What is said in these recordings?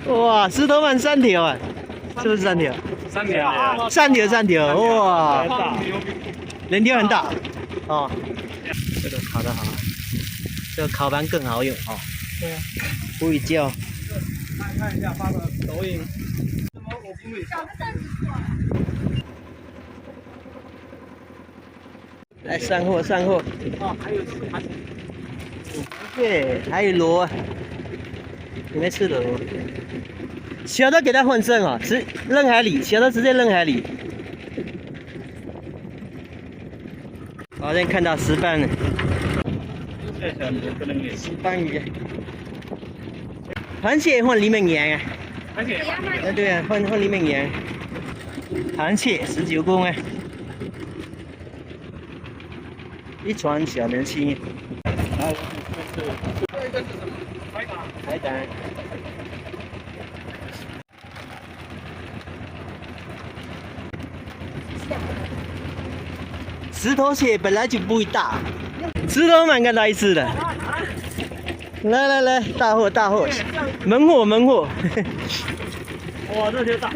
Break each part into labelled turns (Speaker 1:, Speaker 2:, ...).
Speaker 1: 哇，石头鳗3条啊，是不是3条？3条，哇，连条很大哦。这个烤得好，这个烤盘更好用哦。
Speaker 2: 对啊，
Speaker 1: 不会焦。
Speaker 2: 看一下发个抖音。
Speaker 1: 来上货。
Speaker 2: 哦，还有
Speaker 1: 对，还有螺，你没吃螺？小的给它混生哦，扔海里，小的直接扔海里。好像看到石斑了，石斑鱼，螃蟹换里面养啊，对啊，换里面养，螃蟹19公啊，一船小人轻。海胆。石头蟹本来就不会大，石头鳗看到一次了。来，大货，门货。
Speaker 2: 哇，这条大，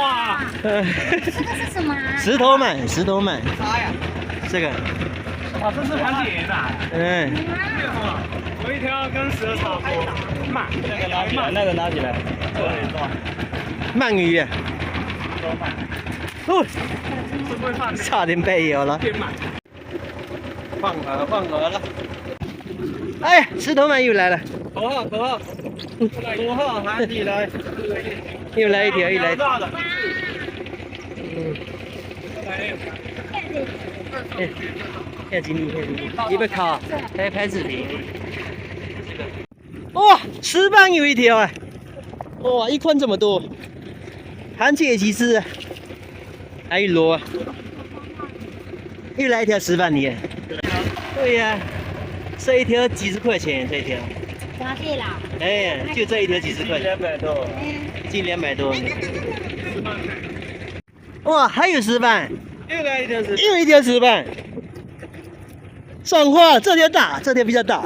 Speaker 2: 哇！
Speaker 3: 这是什么啊？
Speaker 1: 石头鳗。
Speaker 2: 啥呀？
Speaker 1: 这个。
Speaker 2: 哇，这是螃蟹的。
Speaker 1: 嗯。
Speaker 2: 有一条跟蛇差不多。鳗，那个拿起来。
Speaker 1: 鳗鱼啊。哦，
Speaker 2: 会不会放？
Speaker 1: 差点被咬了。放饵了。哎，石头鳗又来了。
Speaker 2: 口号，喊起来。
Speaker 1: 又来一条。看紧你，你别烤，还拍视频。哇，石斑有一条啊！哇，一筐这么多。螃蟹几只？还有螺，又来一条石斑鱼。对呀，这一条几十块钱，这一条。
Speaker 3: 多少啦？
Speaker 1: 哎，就这一条几十块钱，近200多。哇，还有石斑，又一条石斑。上货，这条大，这条比较大。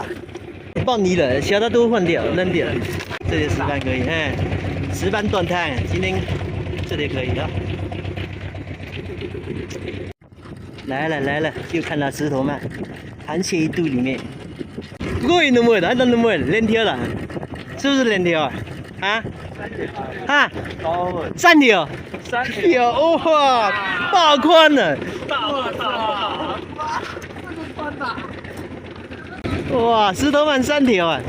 Speaker 1: 放泥了，小的都换掉，扔掉。这条石斑可以，哎，石斑断汤，今天这条可以啊。来了，又看到石头鳗，螃蟹一肚里面。过瘾都没的，那都没的，连条了，是不是连条啊？啊？3条。哇，大宽了。哇，石头鳗3条啊，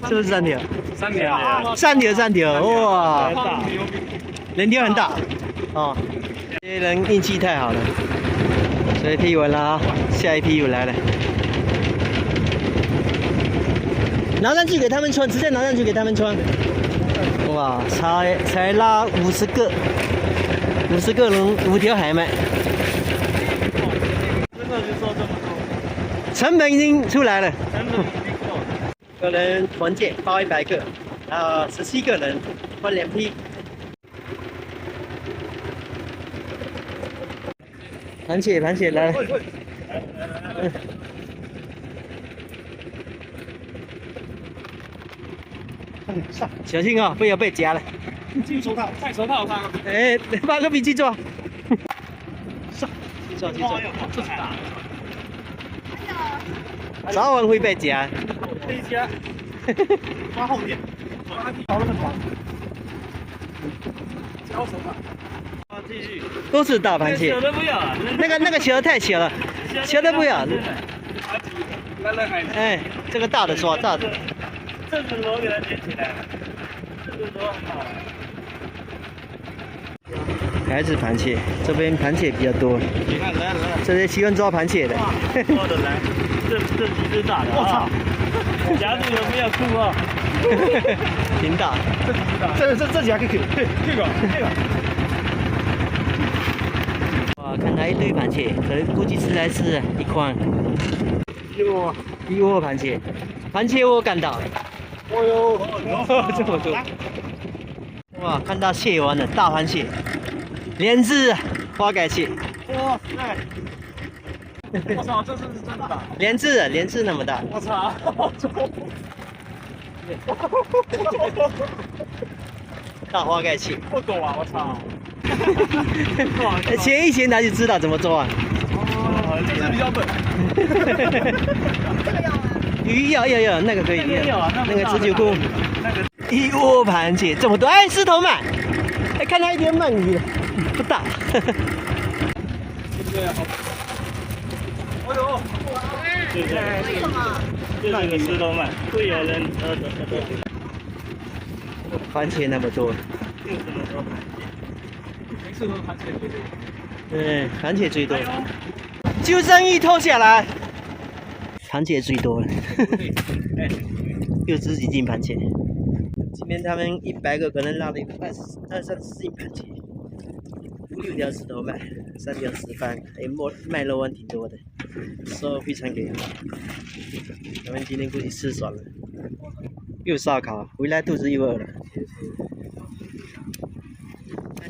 Speaker 1: 是不是3条？3条，哇，连条很大。哦，这些人运气太好了。这一批完了啊，下一批又来了。拿上去给他们穿，直接拿上去给他们穿。哇，才拉50个人5条海鳗。
Speaker 2: 真的就说这么多，
Speaker 1: 成本已经出来了。个人团建包100个，然后17个人分2批。螃蟹来了。小心啊，不要被夹了。
Speaker 2: 戴手套上。
Speaker 1: 哎，把个笔记做。做。
Speaker 2: 这是大。
Speaker 1: 早晚会被夹。
Speaker 2: 被夹。抓后点。抓那么长。交手吧。继续。
Speaker 1: 都是大螃蟹。
Speaker 2: 小的不要。
Speaker 1: 那个小的太小了，小的不要。哎，这个大的抓大的。
Speaker 2: 这只螺给它捡起来，这只螺很好。
Speaker 1: 还是螃蟹，这边螃蟹比较多。
Speaker 2: 你看来，
Speaker 1: 这些喜欢抓螃蟹的。
Speaker 2: 抓的来，这几只大的。我操！夹住有没有哭啊？
Speaker 1: 挺大。
Speaker 2: 这几还可以 这个。
Speaker 1: 哇，看到一堆螃蟹，可能估计吃来吃一筐。一窝螃蟹我看到。
Speaker 2: 哦呦，
Speaker 1: 这么多！哇，看到蟹丸了，大螃蟹，连只花盖蟹。
Speaker 2: 哇塞！我操，这是真大。
Speaker 1: 连只那么大。
Speaker 2: 我操！
Speaker 1: 大花盖蟹。
Speaker 2: 不懂啊，我操！
Speaker 1: 潜一潜他就知道怎么做啊。
Speaker 2: 哦，这是比较笨。
Speaker 3: 这个要吗？
Speaker 1: 鱼要，那个可以。那个持久裤。
Speaker 2: 那个
Speaker 1: 一窝螃蟹这么多，哎，石头鳗，哎，看它一点鳗鱼，不大。
Speaker 2: 对啊，哎呦，
Speaker 3: 为什么？
Speaker 2: 就是个石头鳗，会有人
Speaker 1: 番茄那么多。
Speaker 2: 就这么多。没事，螃蟹最多。
Speaker 1: 嗯，螃蟹最多。就剩一头下来。螃蟹最多了。又十几斤螃蟹。今天他们100个可能拉了2、30斤螃蟹，5、6条石头鳗，3条石斑，还有卖肉丸挺多的，收入非常给力。他们今天估计吃爽了，又烧烤，回来肚子又饿了。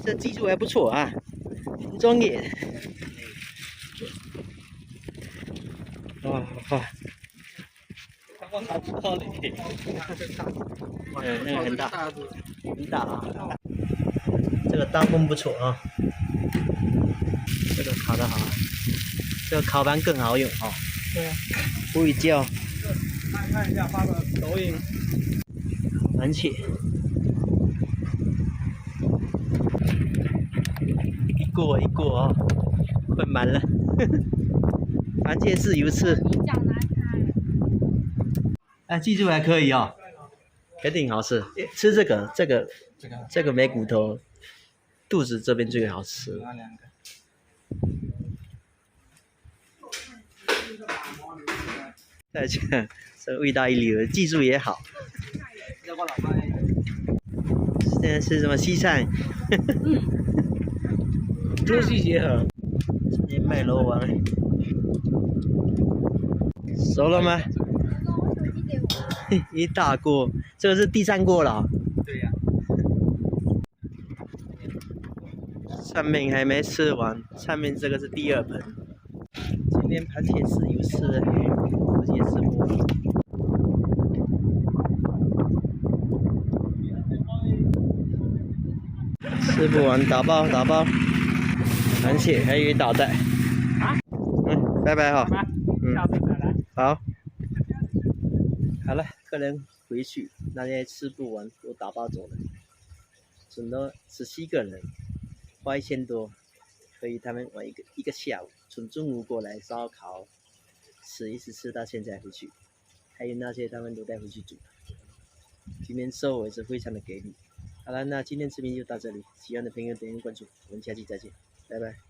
Speaker 1: 这技术还不错啊，挺专业。哇哇！
Speaker 2: 我操，不道理。
Speaker 1: 那个很大，很大啊！这个刀工不错啊，这个烤得好，这个烤盘更好用哦。
Speaker 2: 对啊，
Speaker 1: 不会焦。
Speaker 2: 看一下发个抖音。
Speaker 1: 螃蟹，一个哦，快满了。螃蟹是油翅。
Speaker 3: 你脚拿开。
Speaker 1: 哎，记住还可以哦，肯定好吃。吃这个没骨头，肚子这边最好吃。再讲，这味道一流，技术也好。现在吃什么西餐？
Speaker 2: 中西结合。
Speaker 1: 今天卖肉丸，熟了吗？一大锅，这个是第3锅了。
Speaker 2: 对呀。
Speaker 1: 上面还没吃完，上面这个是第2盆。今天螃蟹是有吃的，估计也吃不完。吃不完打包，螃蟹还有一大袋。拜拜哈。
Speaker 2: 下次再来。
Speaker 1: 好。好了，客人回去，那些吃不完都打包走了，总共17个人，花1000多，可以他们玩一个下午，从中午过来烧烤，一直吃到现在回去，还有那些他们都带回去煮。今天收获也是非常的给力。好了，那今天视频就到这里，喜欢的朋友点点关注，我们下期再见，拜拜。